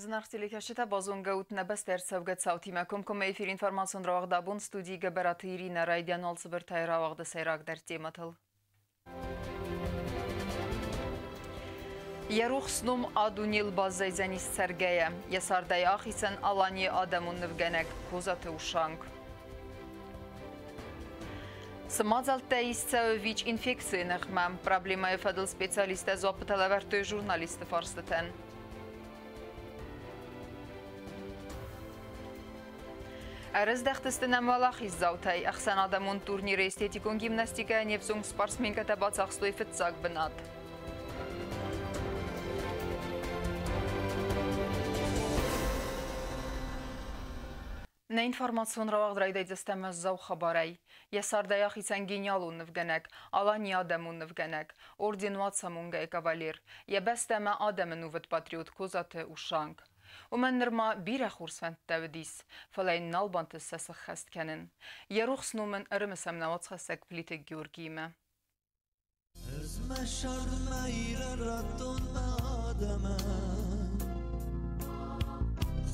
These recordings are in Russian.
Znachstilichashita bazongaut nebester savgat sauti makum kom efir informasyon ravagda bun studi gabaratı Irina Raydian olsa bir tay ravagda sayrak der tematal. Yaruxsnum adunil bazayzanis sergeya yasardaya axisen alani adamun nevgenek kozate ушанг. Смазалтаисца ВИЧ инфекцийных мам проблема фадл специалиста запыталаварты журналисты фарстатен. Раздахтыстынам валахиз заутай ахсан адамун турнире эстетикон гимнастика невзун спортсменка табацахслой фитцак бинат. На информацион равагдрайдай застамаз зау хабарай. Ясардая хисан гениалун невгенек, алани адамун невгенек, ординуатсамунга кавалер. Ябестама адамен увет патриот козате ушанг. ومنرما بيرا خورسفنت تاوديس فلاين نالبانت الساسخ خست كانن يروخ سنومن ارمسم نوات خستك بليت جورجيما ازما شرما يرردون ما آدما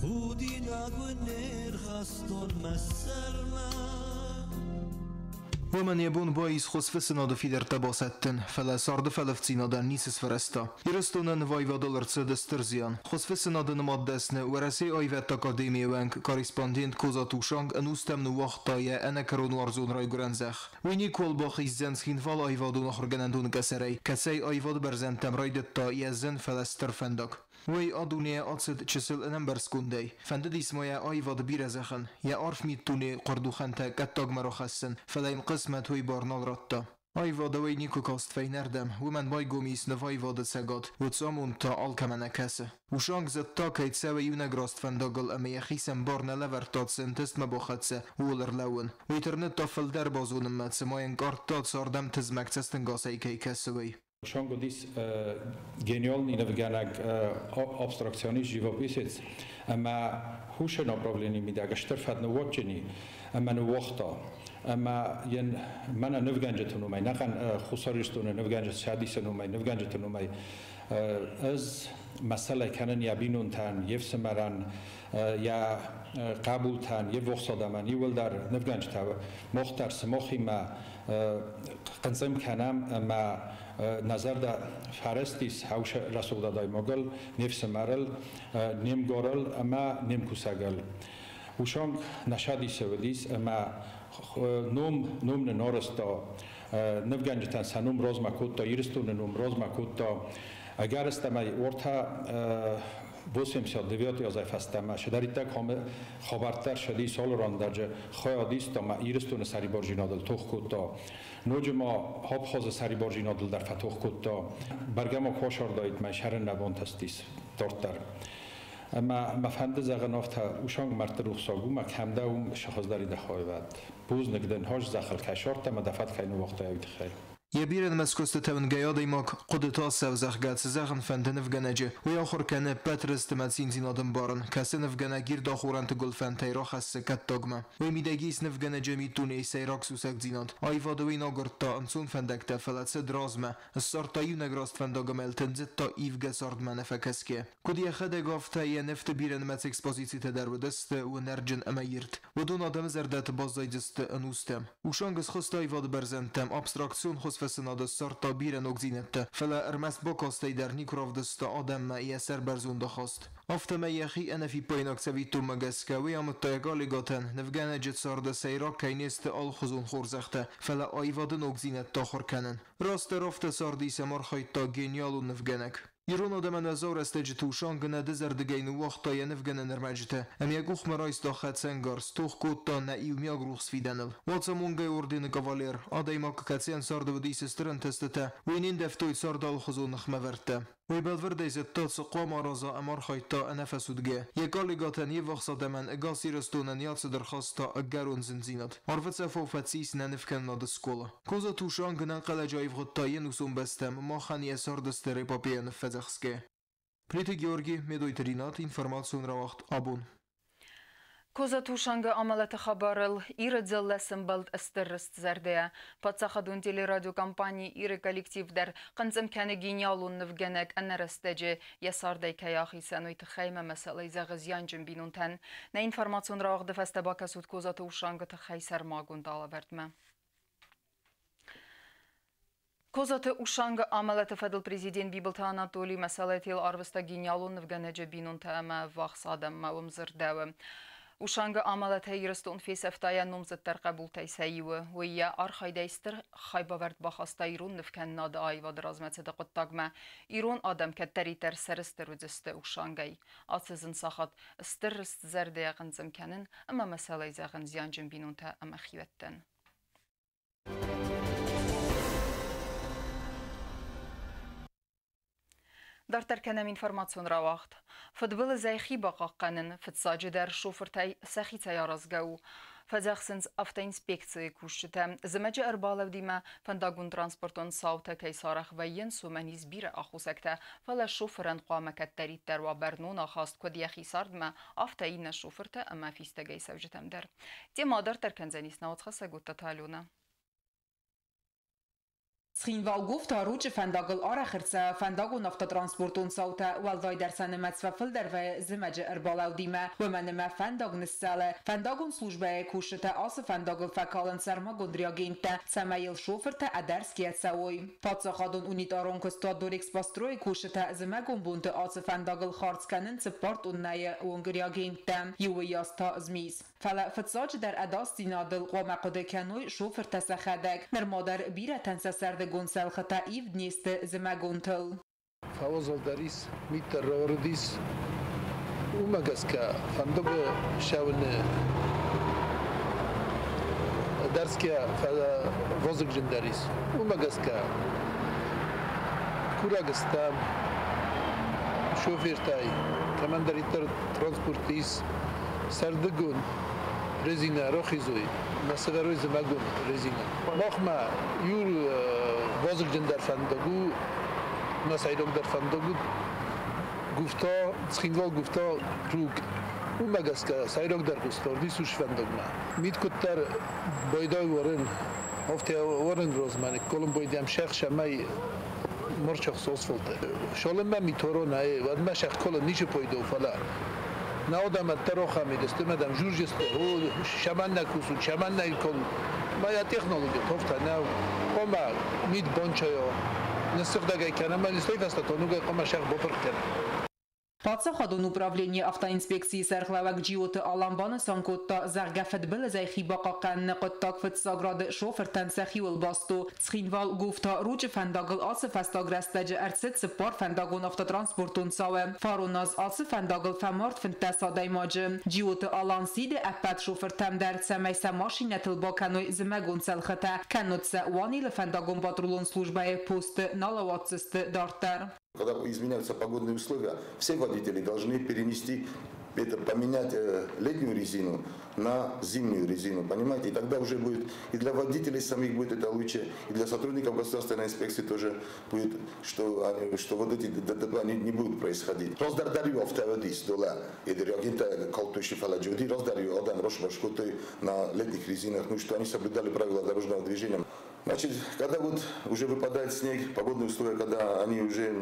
خودي ناقو نير خستون مسرما ومن يبون بايس خصفسنا دو فيدر تباستن فلا سارد فلفتينا در نيسس فرستا يرستونن وايوا دولار تسدسترزيان خصفسنا دن مادسن ورسي ايوات اكاديمي وانك كاريسباندينت كوزا توشانگ انوستم نو وقتا يا انا كرون وارزون راي گرنزخ ويني كول باخي زنسخين فال ايوا دون اخر گنندون كسري كسي ايوا برزنتم رايدتا يزن فلستر فندق وی آدونی آتشد چسل انبر سکندی فند دیسمایا آیواد بیرزخن یا عرف میتونی قردوخن تا کتاگ مراخسن فلایم قسمت وی بارنال رتا آیواد وی نیکو کاست فی نردم و من بای گومیس نوایواد سگاد و تسامون تا آلکمن کسه و شانگ زد تا کهید سوی یونگراست فنداگل اما یخیسم بارن لورتاد سنتست مباخدسه ولر لون و ایترنت تا فل در بازونم مدسه ماین کارت تاد ساردم تزمک تستنگاسه که کسه وی Շոնգոդիս գենիալն ինվգանակ abstrakցիոնի ժիվոպիսից ama հուշն ապրովլենի միդա գշտրֆատ նոոչնի ama նոոխտա ama yen mana նվգանջտնում ay նախան խուսարիստունը նվգանջը շադիսնում ay նվգանջտնում ay az مسئله کنن یا بینونتن یف سمران یا قبولتن یه وقصادمان یه ولدار نفگنج تا مختار سماخی ما قنصم کنم ما نظر دا فرستیس هاوش رسول دادای مغل نفس مرل نیم گورل اما نیم کوسگل وشان نشادی سودیس اما نوم نورستا نفگنج تن سنوم روز مکوتا یرستون نوم روز مکوتا اگر استمای ورتا بوسیم سال دویات یازای فستم شداری تک خبرتر شدی سال راندرجه خیادیست ما ایرستون سری بارجینادل توخ کوتا نوج ما هاب خواز سری بارجینادل در فتوخ کوتا برگم کاشار داید من شهر نبانت استیس دارتر اما مفهند زغنافت اوشانگ مرد روخساگو ما کمده اون شخص داری دخواهد بوز نگدن هاش زخل کشارت ما دفت کینو وقت هاید خیلی يبيرن مسكوست تون جيادي ماك قدتا سوزخ جات زخن فندن في جناجة وياخر كان باترس تماتين زينادن بارن كسن في جناجير داخوران تقول فانتي راخس كتاجمة وميداجيس نف جناجة ميتوني سيراك سوسك زيناد ايفادوين اغرتا انسون فندك تفلت سدرازمة السارتا يونغراست فنداجمل تنزتا ايف جسارد منفكسكي كودي خد جافتا ينفت بيرن مات اكسبوزيتي تدار ودست ونرجن اميرت ودون ادم زردات بازايدست انوستم وشانغس خستا ايفاد برزنتم ابستراكسيون فسناد سارتا بیرن اگزینت فلا ارمس باکاستی در نیکراف دست آدم ما یسر برزون دخواست افتم یخی انا فی پایناک سویتو مگسکا وی هم تایگالی گاتن نفگانه جت سارد سیراک کینست آل خزون خورزخته فلا آیوادن اگزینت تاخر کنن راست رفت ساردی سمار خیط تا گینیالو نفگانک يرون آدم نزار استجتو شانگنا دزر دگین وقتا ینفگن نرمجته ام یگوخ مرایست داخت سنگارس توخ کوتا نایو میاگ روخس فیدنل واتسا مونگای اردین کاوالیر آدای ماک کتسین سارد و دیس استرن تستته وینین دفتوی ساردال خزون نخمورته وی بلورده ایزد تاتس قوام آرازا امار خیطا انفسودگه یکالی گاتن یه وقت آدمن اگاسی رستونن یادس درخواستا اگرون زنزینات عرفت سفوفت سیس ننفکن ناد سکولا کوزا تو شانگنا قل جایف خطا ینوسون بستم ما خانی ساردستری پاپی نفزخسکه پریت گیورگی میدوی ترینات اینفرماسیون را وقت آبون Kozat uşanga amalatı xabarıl, iri dzillesın bald ıstirrist zerdeye. Patsaxadun teleradyo kampaniyi iri kolektivder, qınzım kəni genialun nivgenek anarasteci, yasarday kayaxi sanoyti xeyme meselay zağız yancın binunten. Ne informasyon ravaqdı feste bakasud kozatı uşanga tıxey sermagun dala verdme. Kozatı uşanga amalatı fedil prezident Bibilta Anatoliy meselaytil arvista genialun nivgenece binunte ama vaxsadam mavım zırdevim. Ушанга амалат хайрыстун фесефтая номзаттар қабул тайсайуы. Уия архайдайстыр хайбаверд бахаста ирун нифкен нада айвад размәтседі құттагма. Ирун адам кәттәритер сәрістір үзісті ушангай. Атсызын сахат істіріст зәрдея ғынзым кәнін, әмі мәсәлай зәғын зиянжын бинунта әмі хиветтен. Дартар кәнәм информацион равақт. Футболы зайхи бақаққанын фитсаджидер шофыртай сәхитай аразгау. Фазақсыныз автоинспекция күшчіті. Зімәджі әрбалау деймі фандагун транспортын саута кайсарақ вайын сумәниз бірі ақусәкті. Фала шофырын қуамакаттариттер ва бернун ахаст көдияхи сардма автоинна шофырты әмә фистагай сәвжітімдер. Тема дартар кәнзәнис наутқаса гутта талуна. Схинвал гуфта ручи фандагл арахырца фандагун автотранспортун саута валдай дерсаны мацфафилдер ва зимаджи эрбалау дима ваманима фандаг нissale фандагун службе кушта асы фандагл факалан сармагун реагента самаил шоферта адерскиет сауй пацахадун унитарон костад дорекс построй кушта зимагун бунте асы фандагл харцканен цепорт унная унгреагента юяста змис فلا فتساج در اداس دینادل قوم قد کنوی شوفر تسخدک نرمادر بیره تنس سرد گونسل خطا ایف نیست زمگونتل فوازل دریس میتر روردیس اومگس که فندق شاون درس که وزق جندریس اومگس که کوراگستم شوفر تای کماندریتر ترانسپورتیس سردگون رزینه روخیزوی مسافروی زمگون رزینه مخما یور وازق جندر فندگو مسایرم در فندگو گفتا سخینوال گفتا روگ اون مگس که سایرک در گستاردی سوش فندگنا میت کتر بایدای ورن هفته ورن روزمانی کلم بایدیم شخ شمای مرچخ سوس فلته شالم من میتورو نه و ما شخ کل نیچه پایدو فلا نه آدم تروخا میدست مدام جورجست او شمان نکوسون شمان نیکل ما یا تکنولوژی هفته نه کما میت بانچایا نستخداگی کنم من استای فستانوگی کما شخ بفرق کنم Պատսախադուն ուպրավլենի ավտոինսպեկցիի սերխլավակ ջիոտը ալամբանը սանկոտտա զարգաֆետ բլը զայխի բաղական նկոտտակ վտսագրադը շոֆրտան սեխի ուլբաստու ծխինվալ գուվտա ռուջը ֆանդագլ ացը ֆաստագրաստաջը արձետ սպար ֆանդագուն ավտոտրանսպորտուն սավը ֆարունազ ացը ֆանդագլ ֆամարդ ֆնտասադայ մաջը ջիոտը ալանսիդը əppət շոֆրտամ դərцə մəysə maşinətıl բականոy զմəgun սəlxətə kənotsə уанилы фандагун патрулон службае посты налаватсысты дартар. Когда изменяются погодные условия, все водители должны поменять летнюю резину на зимнюю резину, понимаете? И тогда уже будет, и для водителей самих будет это лучше, и для сотрудников государственной инспекции тоже будет, что вот эти ДТП не будут происходить. Раздардарю автоводис, доля, и реагента колтуши фаладжуди, раздарю один рошбашкоты на летних резинах, ну что они соблюдали правила дорожного движения. Значит, когда вот уже выпадает снег, погодные условия, когда они уже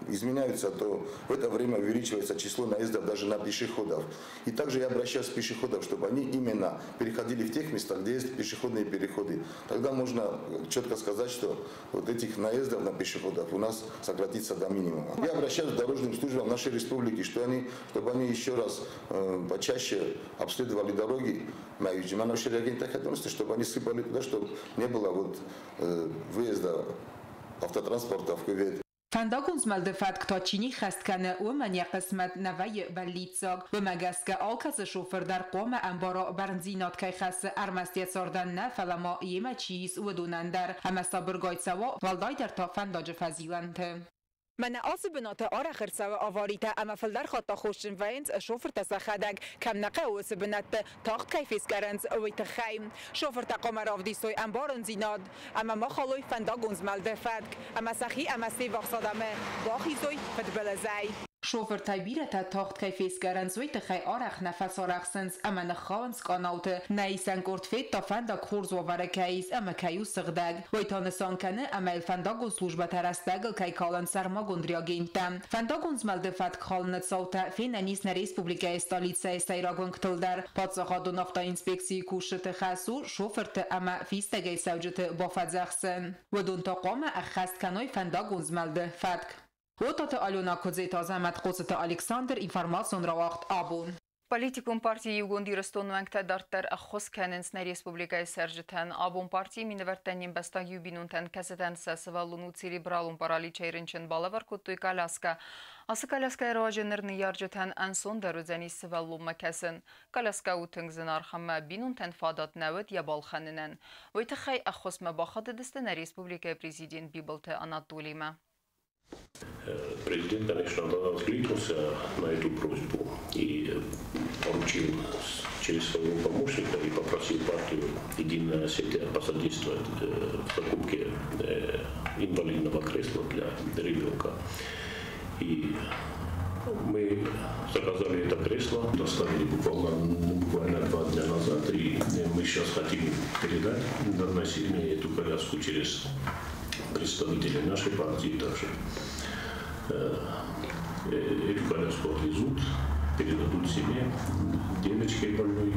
изменяются, то в это время увеличивается число наездов даже на пешеходов. И также я обращаюсь к пешеходам, чтобы они именно переходили в тех местах, где есть пешеходные переходы. Тогда можно четко сказать, что вот этих наездов на пешеходов у нас сократится до минимума. Я обращаюсь к дорожным службам нашей республики, чтобы они еще раз почаще обследовали дороги, чтобы они сыпали туда, чтобы не было вот выезда автотранспорта в Кувейт. فنداگونز ملدفت کتاچینی خست کنه و من یک قسمت نوی بلیتساگ و مگست که آلکس شوفر در قوم انبارا برنزینات که خست ارمستیت ساردن نه فلما یمه چیز و دونندر همستا برگاید سوا والدای در تا فنداج فزیلنده. من آسبنات آخر سوا آواریته اما فلدر خطا خوشن وینز شوفر تسخدک کم نقه و سبنت تاخت کیفیس کرنز ویت خیم شوفر تقام رافدی سوی انبارن زیناد اما ما خالوی فنداگونز ملده فدک اما سخی اما سی وقصادمه باخی زوی فدبلزای شوفر تایبیره تا تاخت کیفیس گرنزوی تخی آرخ نفس آرخ سنس اما نخوانس کاناوت نیسن گرد تا فندا خورز و ورکیس اما کیو سغدگ وی تا نسان کنه اما الفنداگون سلوجبه ترستگل کی کالن سرما گندریا گینتم فنداگون زملده فت کالنت سوتا فین نیس نریسپوبلیکا استالیتسا استایراگون کتلدر پادساخادو نافتا اینسپکسی کوشت خسو شوفرت اما فیستگی سوجت بافدزخسن و دون تا قام اخست کنوی فنداگون زملده فتک و تا آلونا کزیتا زحمت قوزت الکساندر اینفرماسیون را وقت آبون Политикум партии Югонди Ростонуэнкта дартер ахос кененсне республикай сержитен абун партии минвертенним беста юбинунтен кесетен сесвалуну церебралум параличейринчен балавар куттуй каляска. Асы каляска эроаженерни яржетен ансон дарузени севаллум макесен. Каляска утынгзен архамма бинунтен фадат навет ябалханинен. Вейтахай ахос мабахады дестене республикай президент Бибалте Анатолима. Президент, конечно, откликнулся на эту просьбу и поручил через своего помощника и попросил партию «Единая Осетия» посодействовать в закупке инвалидного кресла для ребенка. И мы заказали это кресло, доставили буквально 2 дня назад, и мы сейчас хотим передать населению эту коляску через представителей нашей партии также. Эту коляску отвезут, передадут семье, девочке больной.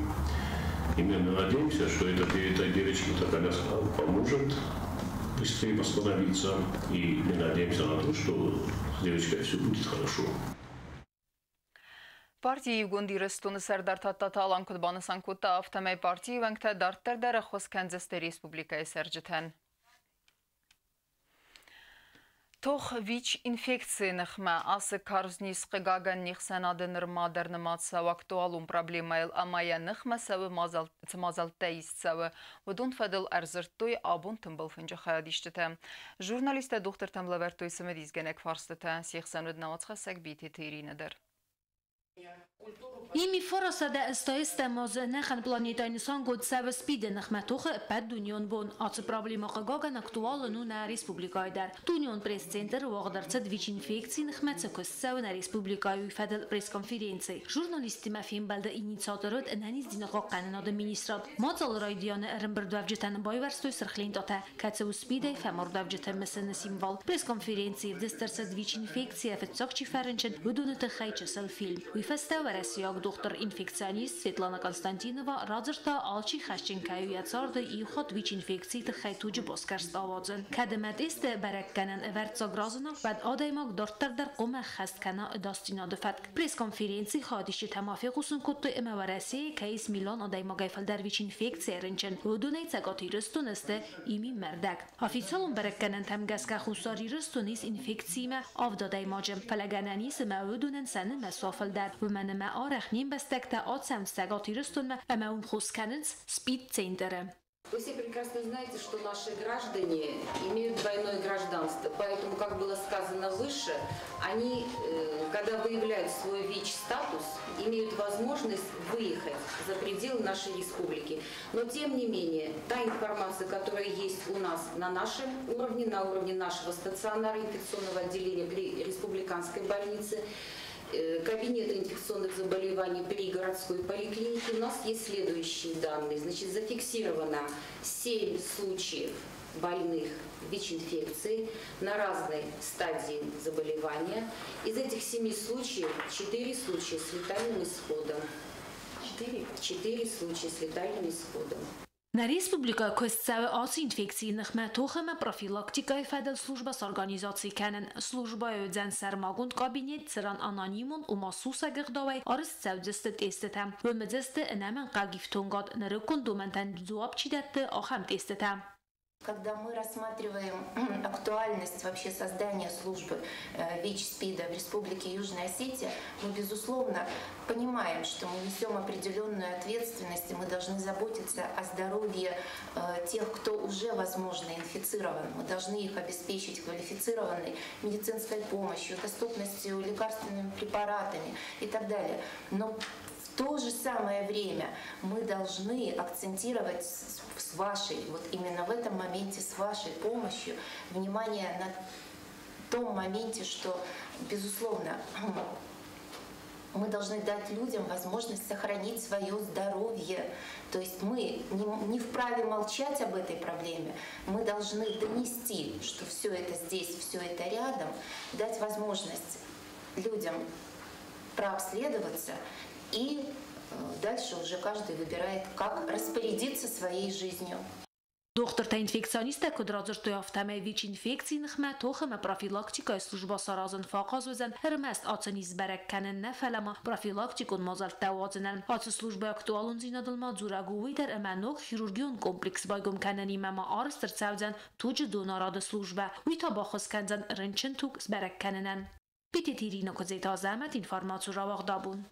И мы надеемся, что этой девочке эта коляска поможет быстрее восстановиться. И мы надеемся на то, что с девочкой все будет хорошо. Партии Югонди Ростон Сердартата Алан Кудбана Санкута Автомей партии Венкта Дартер Дарахос Канзасте Республика Сержитен. Тох ВИЧ инфекции нахма асы карзнис қигаген нихсенаденер мадерныматса актуалум проблемайл амая нахма савы мазалтаис савы вдун фадыл арзыртуй абун тымбыл фынжы хаядиштіті. Журналисты доктор Тамлавертуй сымедизгенек фарстыты, сехсан өднаватқа сәк бейті тейринедір. Ими форасада استایست ماز نخن پلانیتای نسان گود سو سپید نخمتوخ پد دنیون بون آت پرابلیما قاگن اکتوال نو نا ریسپوبلیکای در دنیون پریس سنتر واقع صد ویچ انفکسی نخمت کس سو نا ریسپوبلیکای فدل پریس کنفرانسی ژورنالیستی مفیم بلده اینیتساتورات انهنیز دین قاقن ناد مینیسترات مازال رایدیان ارم بردوفجتن بایورستوی سرخلین داتا کاتسو سپیدای فمر دوفجتن مثل نسیموال پریس کنفرانسی دستر صد ویچ انفکسی فتساقچی فرنچن بدون تخیچسل فیلم ویفستا ورسیاق доктор инфекционист Светлана Константинова разырта алчи хашченкаю яцарды и ход ВИЧ инфекции тхайтуджи боскарставадзен. Кадемат эсте баракканан эвертсагразына бад адаймак дортар дар қома хасткана дастинады фатк. Пресс-конференции хадиши тамафиқусын кутты эмавараси кайс милон адаймак гайфал дар ВИЧ инфекция рынчен. Удунай цагати рыстун эсте ими мердак. Официалун баракканан тамгаска хусари рыстунис инфекцияма авдадаймаджем. Фалагананис маудунан саны масафал дар. ومن آرخ نیم بستکتا آد سمستگاتی رستون اما اون خوز کننس سپید центра. Вы все прекрасно знаете, что наши граждане имеют двойное гражданство, поэтому, как было сказано выше, они, когда выявляют свой ВИЧ-статус, имеют возможность выехать за пределы нашей республики. Но, тем не менее, та информация, которая есть у нас на нашем уровне, на уровне нашего стационара инфекционного отделения при республиканской больнице, кабинета инфекционных заболеваний при городской поликлинике, у нас есть следующие данные. Значит, зафиксировано 7 случаев больных ВИЧ-инфекцией на разной стадии заболевания. Из этих 7 случаев 4 случая с летальным исходом. 4 случая с летальным исходом. Na Republika Kosovo asi infekcji nechmetochema profilaktika fedel служба с организацией kennen служба öden sermagund kabinet seran anonymun umasusa gerdawai arız sevdeste testetem ve medeste enemen qagiftongad nerekondomentan zuap chidette aham testetem. Когда мы рассматриваем актуальность вообще создания службы ВИЧ-СПИДа в Республике Южная Осетия, мы, безусловно, понимаем, что мы несем определенную ответственность, и мы должны заботиться о здоровье тех, кто уже, возможно, инфицирован. Мы должны их обеспечить квалифицированной медицинской помощью, доступностью лекарственными препаратами и так далее. Но в то же самое время мы должны акцентировать с вашей, вот именно в этом моменте с вашей помощью, внимание на том моменте, что, безусловно, мы должны дать людям возможность сохранить свое здоровье. То есть мы не вправе молчать об этой проблеме. Мы должны донести, что все это здесь, все это рядом, дать возможность людям прообследоваться, и дальше уже каждый выбирает, как распорядиться своей жизнью. Դոկտոր թե ինֆեկցիոնիստը կդրածրտոյով թեմե վիչ ինֆեկցին խմե թողը պրոֆիլակտիկայի служба սարազն ֆակազուզեն հրմեստ ացնիզ բերեք կանեն նեֆելամա պրոֆիլակտիկուն մոզալ տավածնեն ացը служба ակտուալուն զինադլմա ձուրագուվի դեր əmənող խիրուրգիոն կոմպլեքս բայգում կանենի մամա արստր ծավձən թուջը դոնարադը служба ուիթա բախս կանձան ռնչն թուքս բերեք կանենեն պիտի թիրինո կզետ ազամət ինվարմացու ռավաղդաբուն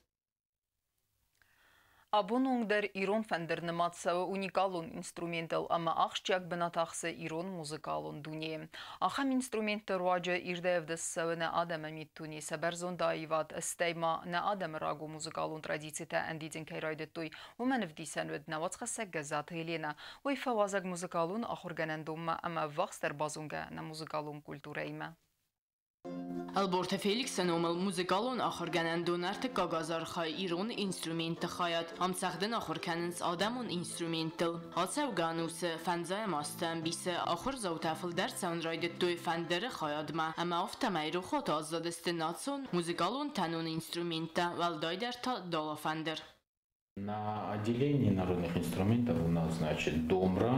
Abunungder İron fendernimatsağı unikalun instrumental ama axçak benataqsı İron muzikalun dunye. Axam instrumenter roaca irdevdessağı ne adamı mittuni seberzon daivat esteyma ne adamı ragu muzikalun tradicite endidin keyraydetuy umenevdisen ved nevatsxasa gazat Helena. Uy fawazag muzikalun axurganendumma ama vaxster bazunga ne muzikalun kultureyme. Alborte Felixen omel muzikallon axorganen donerte kagazarxay İron instrumenti xayat amsaxden axorkanens adamon instrumental Hatsevganus fenzay mastan bise axor zawtafel dersan raydettoy fendere xayadma ama oftamayro xot azadestinatson muzikallon tanon инструмента валдайдерта дала фендер. На отделении народных инструментов у нас, значит, домра,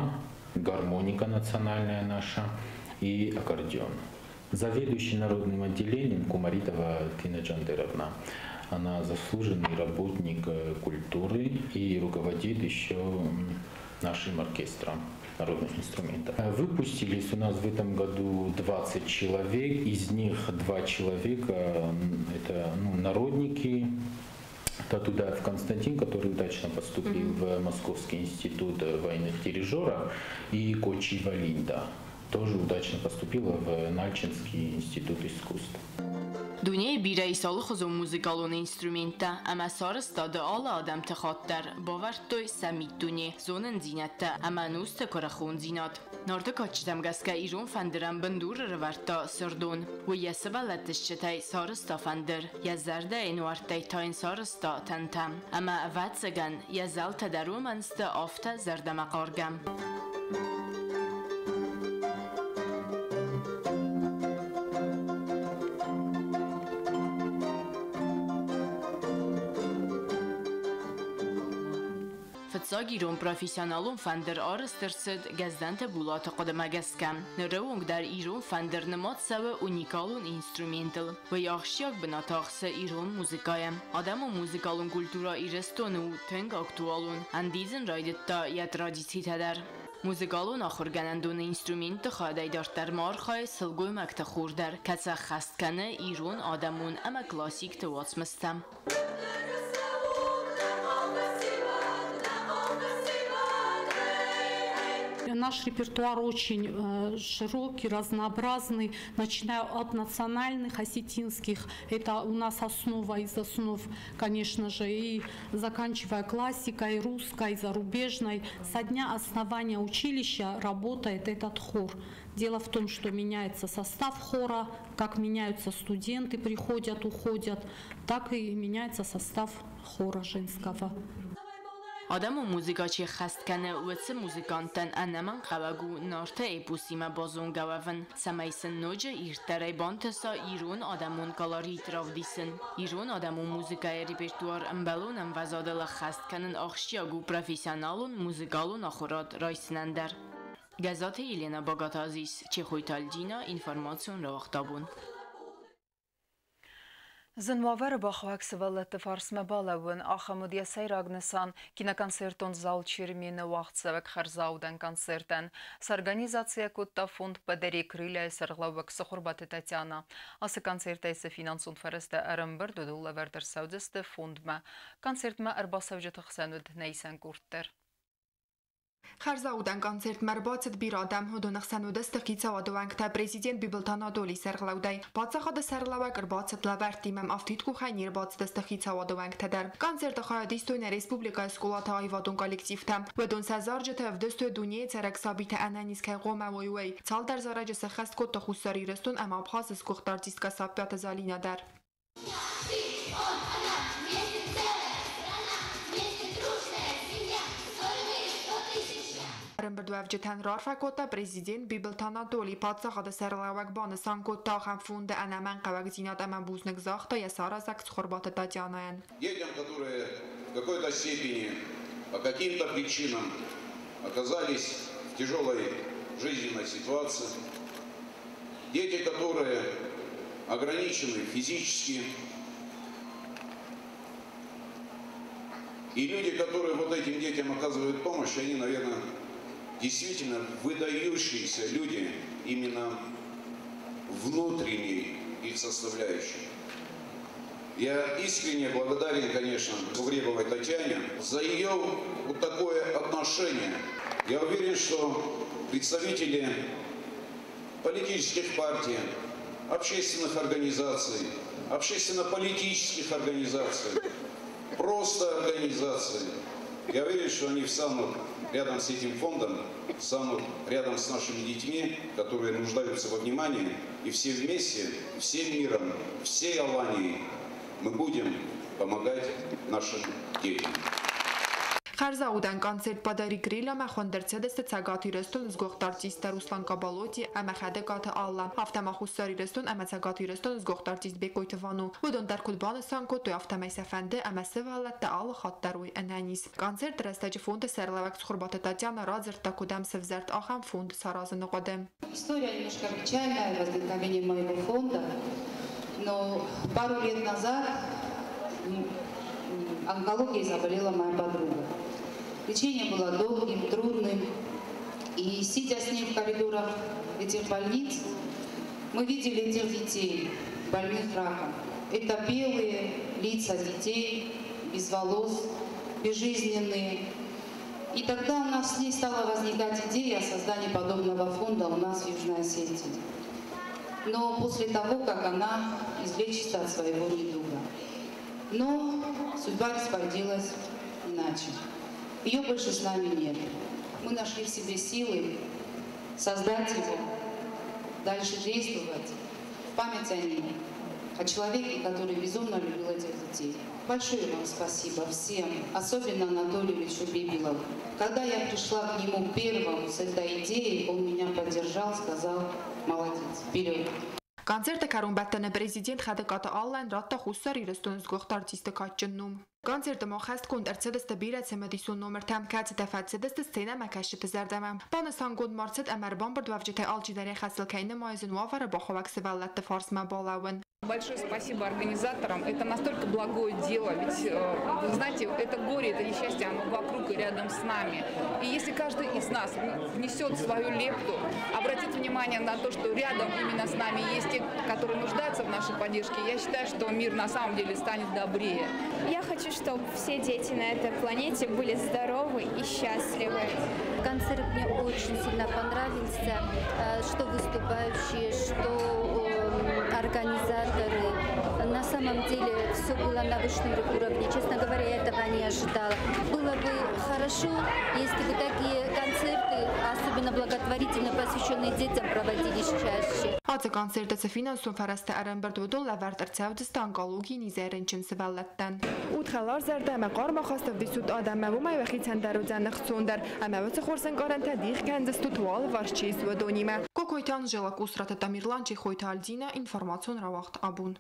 гармоника национальная наша и аккордеон. Заведующий народным отделением Кумаритова Тина Джандеровна. Она заслуженный работник культуры и руководит еще нашим оркестром народных инструментов. Выпустились у нас в этом году 20 человек, из них 2 человека это народники. Татудаев Константин, который удачно поступил в Московский институт военных дирижеров, и Кочиева Линда. Тоже удачно поступила в Нальчинский институт искусств. دنیای بیرای سال خزم موزیکالون اینسترومنتا اما سارستاده آل آدم تخاطر باور توی سمیت دنیا زونن زینتا اما نوست کرخون زینات نارده کچتم گسکه ایرون فندرم بندور روارتا سردون و یه سبالتش چتای سارستا فندر یه زرده اینوارتای تاین سارستا تنتم اما اوت سگن یه زلت درو منست آفتا زرده مقارگم فتساگیرون پروفیسیونالون فندر آرسترسد گزدنت بولات قدمگسکم نروونگ در ایرون فندر نماد سوه اونیکالون اینسترومنتل و یاخشیاک بناتاخس ایرون موزیکایم آدم و موزیکالون کلتورا ایرستون و تنگ اکتوالون اندیزن رایدت تا یه ترادیسی تدر موزیکالون آخورگنندون اینسترومنت خواهده دارتر مارخای سلگوی مکت خوردر کسا خستکنه ایرون آدمون اما کلاسیک تواس مستم Наш репертуар очень широкий, разнообразный, начиная от национальных осетинских, это у нас основа из основ, конечно же, и заканчивая классикой, русской, зарубежной. Со дня основания училища работает этот хор. Дело в том, что меняется состав хора, как меняются студенты, приходят, уходят, так и меняется состав хора женского. آدم و موزیکاچی خست کنه و چه موزیکانتن انمان قواگو نارته ایپوسیما بازون گوون سمیسن نوجه ایرتره بانتسا ایرون آدمون کالاری تراو دیسن ایرون آدمون موزیکای ریپرتوار امبلون وزادل خست کنن آخشیاگو پروفیسیونالون موزیکالون آخورات رایسنندر گزات ایلینا باگاتازیس چه خویتالجینا اینفرماسیون را اختابون Զնվավերը բախվակսվալը ֆարսմե բալավն ախամուդիա սայրագնեսան կինոկոնցերտոն զալ չիրմինը վաղցավակ խարզաուդան կոնցերտան սարգանիզացիա կուտտա ֆոնդ պդերի կրիլը սրղլավակ սխորբատը Տատյանը ասը կոնցերտայսը ֆինանսուն ֆարստը արմբր դուդուլը վերդեր սաուդստը ֆոնդմա կոնցերտմա արբասավջը թխսանուդ նայսան կուրտեր Խարզաուդան կոնցերտ մերբացդ բիրադամ հոդոնախ սանուդստը կիցավադովանք պրեզիդենտ բիբլտանադոլի սերղլավդայ բացախադը սերլավա կրբացդ լավարտիմեմ ավտիտ կուխայն երբացդստը կիցավադովանք դար կոնցերտը խայադիստույն ռեսպուբլիկա սկոլաթա այվադուն կոլեկտիվ թամ վդուն սազարջը թվդստը դունի ցերակ սաբիթը անանիս կայղոմա ոյուեյ ցալդար զարաջը սխաստ կոտը խուսարի ռստուն ամ աբխազը սկուխտարտիստկա սապյատը զալինա դար Բրդուավջթան ռարֆակոտա պրեզիդենտ Բիբլտանադոլի պատսախադը սերլավակ բանը սանկոտա խանֆունդը անաման қавагзинат амабузник захта я саразак схорбата Татьянаен. Детям, которые в какой-то степени по каким-то причинам оказались в тяжелой жизненной ситуации, дети, которые ограничены физически, и люди, которые вот этим детям оказывают помощь, они, наверное, действительно выдающиеся люди именно внутренней их составляющей. Я искренне благодарен, конечно, Гуребовой Татьяне за ее вот такое отношение. Я уверен, что представители политических партий, общественных организаций, общественно-политических организаций, просто организаций, я уверен, что они встанут рядом с этим фондом, станут рядом с нашими детьми, которые нуждаются во внимании, и все вместе, всем миром, всей Аланией мы будем помогать нашим детям. Խարզաուդան կոնցերտ պադարի գրիլը մախոնդերցեդստը ցագատի ռեստոն զգողտարտիստ Ռուսլան Կաբալոտի ամախադը կաթը ալլա ավտամախուսարի ռեստոն ամացագատի ռեստոն զգողտարտիստ Բեկոյտվանու ոդոն դարքուդբանը սանկոտո ավտամայսաֆանդը ամասեվալատը ալը խատտարույ անանիս կոնցերտ ռեստաճի ֆոնդը սերլավակ սխորբատը Татьяна Радзерта кудам севзерт ахам фонд саразы ногодем. История немножко печальная, возникновение моего фонда, но пару лет назад онкологией заболела моя подруга. Лечение было долгим, трудным, и сидя с ней в коридорах этих больниц, мы видели этих детей, больных раком. Это белые лица детей, без волос, безжизненные. И тогда у нас с ней стала возникать идея о создании подобного фонда у нас в Южной Осетии. Но после того, как она излечится от своего недуга. Но судьба распорядилась иначе. Ее больше с нами нет. Мы нашли в себе силы создать его, дальше действовать в память о ней, о человеке, который безумно любил этих детей. Большое вам спасибо всем, особенно Анатолию Ильичу Бибилову. Когда я пришла к нему первым с этой идеей, он меня поддержал, сказал: молодец, вперед. Կոնցերտը կարումբատանը պրեզիդենտ խադակատը ալլան ռատտա խուսար իրստոն զգողտարտիստը կաճնում։ Կոնցերտը մոխաստ կունդ արցեդստը բիրացը մդիսուն նոմր թամ կացը տաֆացեդստը սցենա մակաշտը զարդամամ։ Բանը սանգոդ մարցեդ ամարբան բրդվավջեթե ալջիդարի խասլքայնը մայզն ուավարը բոխովակ սվալլատը ֆարսմա բալավն։ Большое спасибо организаторам. Это настолько благое дело, ведь, вы знаете, это горе, это несчастье, оно вокруг и рядом с нами. И если каждый из нас внесет свою лепту, обратит внимание на то, что рядом именно с нами есть те, которые нуждаются в нашей поддержке, я считаю, что мир на самом деле станет добрее. Я хочу, чтобы все дети на этой планете были здоровы и счастливы. Концерт мне очень сильно понравился, что выступающие, что организаторы. На самом деле все было на высшем уровне. Честно говоря, я этого не ожидала. Было бы хорошо, если бы такие концерты, особенно благотворительно посвященные детям, проводились чаще. Ացը կոնցերտը ֆինանսում ֆարաստը արամբրդուդոն լավարտ արցավդստան կալուգի նիզերենչն սվալլատտան։ Ուտխալար զարդամը կարմախաստով դիսուտ ադամավում այվախի ցանդարուձան նխցունդար, ամավոցը խորսն կարանտա դիղ կանդստուտուալ վարչիս վդոնիմը։ Կոկոյտյան ժելակ ուսրատը տամիрлանչի խոյթալձինը ինформацион равахт абун։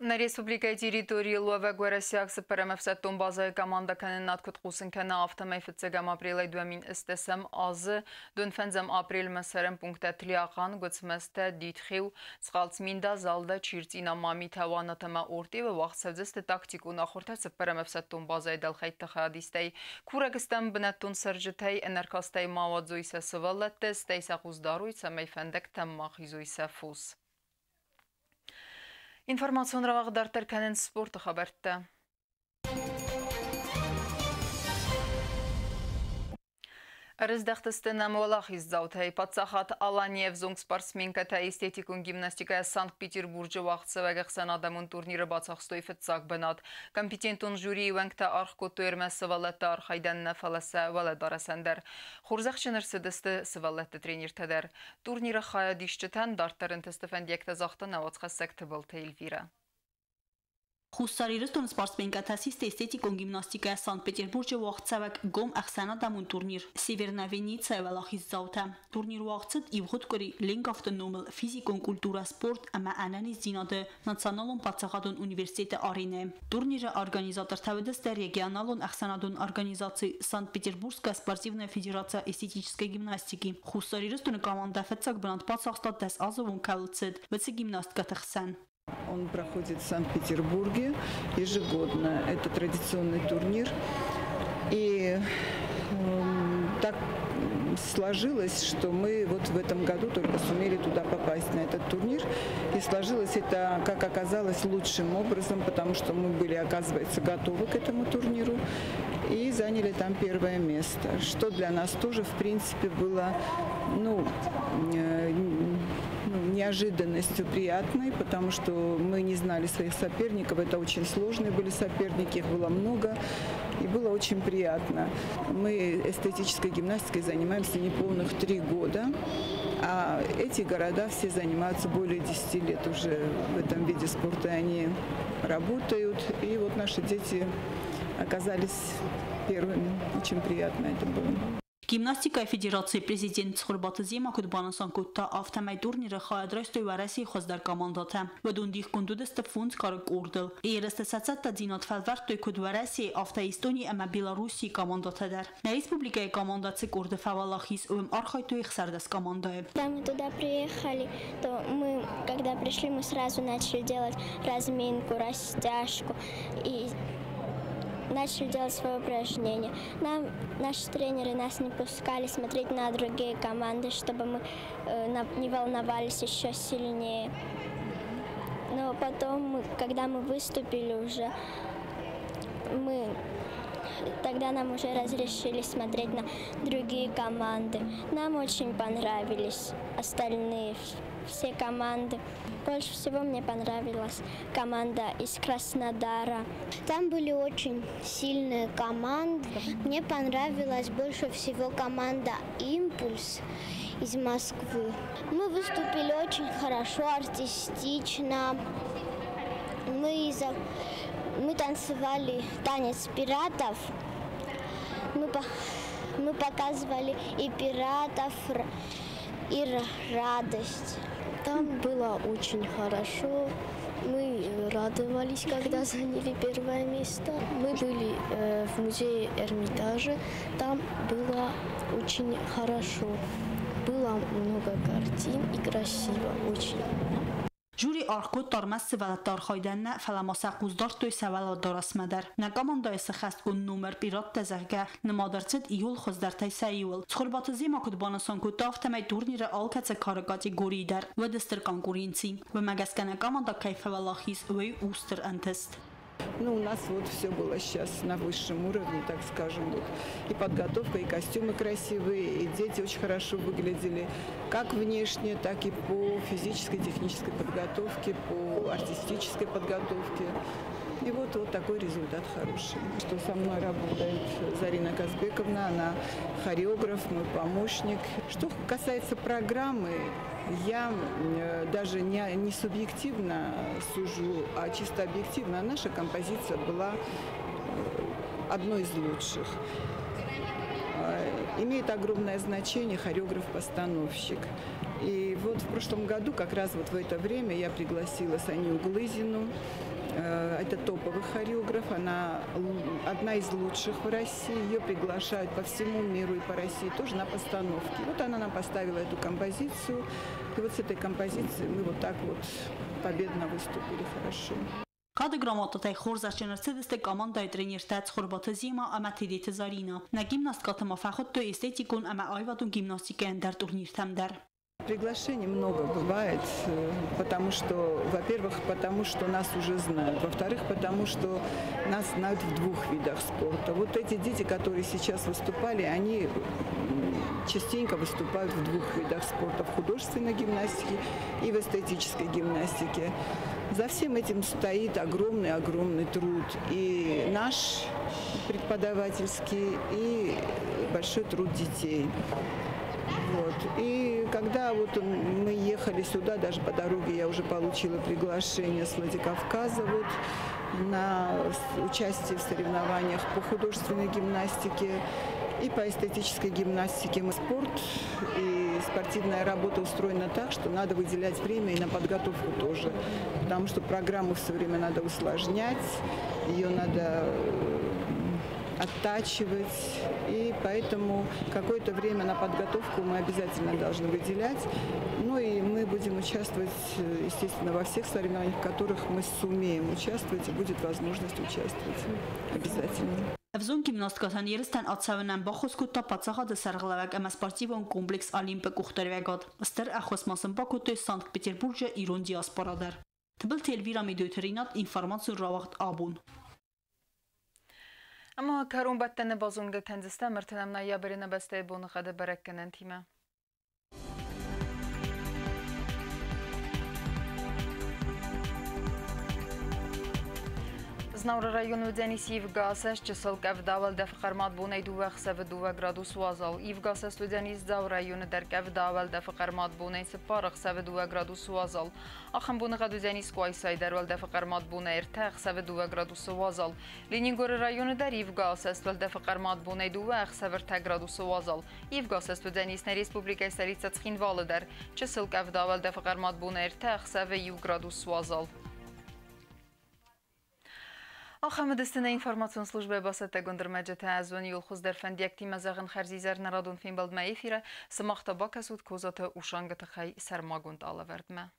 На республике территории Луэве Гуэрасиаксы перемевсеттун базай команда каненат куткусын кана автомайфицегам апрелай дуамин истесем азы дунфензем апрель месерем пункта тлиахан гуцместе дитхил сгалцминда залда чиртина мами таванатама орти ва вахтсевзесте тактику нахортец перемевсеттун базай далхайт тахадистей курагистан бнеттун сержитей энеркастей мавадзуйсе сывалетте стейса гуздаруйса мейфендек таммахизуйсе фус. Информацион равағдар тәркәнен спорты қабартты. Рыздахтыстына молахиз заутей подсахат Аланиев зонг спортсменка та эстетикун гимнастикая Санкт-Петербурджа вақытсывагах санадамун турниры бацахстой фетсак бенат. Компетентун жюри венгта архкоту эрмес сывалетта архайданна фаласа валедарасандер. Хурзахчыныр сыдысты сывалетті тренертедер. Турниры хая дишчетен дарттарын тыстыфендекті зақты навацхассекті был Эльвира. Խուսարիրստուն սպորտսմենկա թասիստ էստետիկոն գիմնաստիկա Սանտ Պետերբուրգը վաղցավակ գոմ ախսանադամուն турнир Սևերնավենիցա վալախից զաուտա турнир վաղցդ իվղուտկորի լինք ավտոնոմլ ֆիզիկոն կուլտուրա սպորտ ամա անանից զինադը նացանալոն պացախադոն ունիվերսիտետը արինե турнիրը организатор тавыдыстը регионалон ախսանադոն организации Санкт-Петербургская спортивная федерация эстетической гимнастики Խուսարիրստուն команда фетсак брант пацахстат дас азовун калцед веце гимнастка тахсан. Он проходит в Санкт-Петербурге ежегодно. Это традиционный турнир. И так сложилось, что мы вот в этом году только сумели туда попасть, на этот турнир. И сложилось это, как оказалось, лучшим образом, потому что мы были, оказывается, готовы к этому турниру и заняли там первое место. Что для нас тоже, в принципе, было, неожиданностью приятной, потому что мы не знали своих соперников, это очень сложные были соперники, их было много, и было очень приятно. Мы эстетической гимнастикой занимаемся неполных 3 года, а эти города все занимаются более 10 лет уже в этом виде спорта, они работают, и вот наши дети оказались первыми, очень приятно это было. Գիմնաստիկայի ֆեդերացիայի պրեզիդենտ Սխորբատզի մակուտբանասան կուտա ավտամայ турнիրը խայադրոստոյ վարասի խոզդար կամանդատը վդունդիխ կունդուդստը ֆունց կարը կուրդլ երստեսացած տադինոտ ֆալվարտոյ կուդվարասի ավտաիստոնի ամա Белоруссии կամանդատը դար на республикայի կամանդացի կուրդը фавалахис ում արխայտոյ խսարդас կամանդայ. Когда мы туда приехали, то мы, когда пришли, мы сразу начали делать разминку, растяжку и начали делать свои упражнения. Наши тренеры нас не пускали смотреть на другие команды, чтобы мы не волновались еще сильнее. Но потом, когда мы выступили уже, тогда нам уже разрешили смотреть на другие команды. Нам очень понравились остальные все команды. Больше всего мне понравилась команда из Краснодара. Там были очень сильные команды. Мне понравилась больше всего команда «Импульс» из Москвы. Мы выступили очень хорошо, артистично. Мы танцевали танец пиратов. Мы показывали и пиратов, и радость. Там было очень хорошо. Мы радовались, когда заняли первое место. Мы были в музее Эрмитажа. Там было очень хорошо. Было много картин и красиво очень. Juri arxkod tarmas sivalatar xaydənə fələmasa quzdortoy səvaladar asmadar. Nə komandaya sıxast un numer pirat təzərgə nımadarçid iyul xuzdartay səyul. Çıxırbatızı makudbanasan kutaf təməy turnirə alkətsə karıqati goridər və distır konkurenci və məgəskənə komanda kayfəvəlahis və устер антест. У нас вот все было сейчас на высшем уровне, так скажем. Вот. И подготовка, и костюмы красивые, и дети очень хорошо выглядели. Как внешне, так и по физической, технической подготовке, по артистической подготовке. И вот такой результат хороший. Что со мной работает Зарина Казбековна, она хореограф, мой помощник. Что касается программы, я даже не субъективно сужу, а чисто объективно. Наша композиция была одной из лучших. Имеет огромное значение хореограф-постановщик. И вот в прошлом году, как раз вот в это время, я пригласила Саню Глызину. Это топовый хореограф, она одна из лучших в России. Ее приглашают по всему миру и по России тоже на постановке. Вот она нам поставила эту композицию. И вот с этой композицией мы вот так вот победно выступили хорошо. Կադը գրամատատայ խորզաշենրցեդստե կամանդայ տրեներտած խորբատզիմա ամատիրիտ Զարինա։ Նա գիմնաստ կատմա ֆախոտ տո էստետիկոն ամա այվատուն գիմնաստիկա ընդար տուրնիր թամդար։ Приглашений много бывает, потому что, во-первых, потому что нас уже знают, во-вторых, потому что нас знают в двух видах спорта. Вот эти дети, которые сейчас выступали, они частенько выступают в двух видах спорта, в художественной гимнастике и в эстетической гимнастике. За всем этим стоит огромный труд, и наш преподавательский, и большой труд детей. Вот. И когда вот мы ехали сюда, даже по дороге я уже получила приглашение с Владикавказа вот, на участие в соревнованиях по художественной гимнастике и по эстетической гимнастике. Спорт и спортивная работа устроена так, что надо выделять время и на подготовку тоже, потому что программу все время надо усложнять, ее надо оттачивать, и поэтому какое-то время на подготовку мы обязательно должны выделять. Ну и мы будем участвовать, естественно, во всех соревнованиях, в которых мы сумеем участвовать, и будет возможность участвовать обязательно. Evzon gimnastikadan yeristən atsavınən baxosku tapatsağa da sərğələvək əməspartivon kompleks Olimpiya quxtarvəqad. Stər əxosmasın Bakutu Sankt-Peterburgca İron diasporadar. Tıbil telvira medioterinat informasiyon ravaqt abun. Ama karun battene bazunga kendiste mertenemna ya berine beste bunu kada berekkenen time. Znavra rayonu Denis Yivgases çısıl kevdavel defqarmat bunay duva xseve duva gradus wazal. Yivgases Denis zav rayonu der kevdavel defqarmat bunay separ xseve duva gradus wazal. Axın bunu qadu Denis qoysay dervel defqarmat bunay irtaq xseve duva gradus wazal. Leningor rayonu der Yivgases vel defqarmat bunay duva xseve irtaq gradus wazal. Yivgases Denis ne Respublika stolica Txinvalı der çısıl kevdavel defqarmat bunay irtaq xseve yu gradus wazal. Ахамедистина информацион службе басата гундермеджете азван юлхуз дер фендиакти мазагын харзизер нарадун финбалд ма эфира самахта бакасуд козата ушангата хай сармагунд алавердме.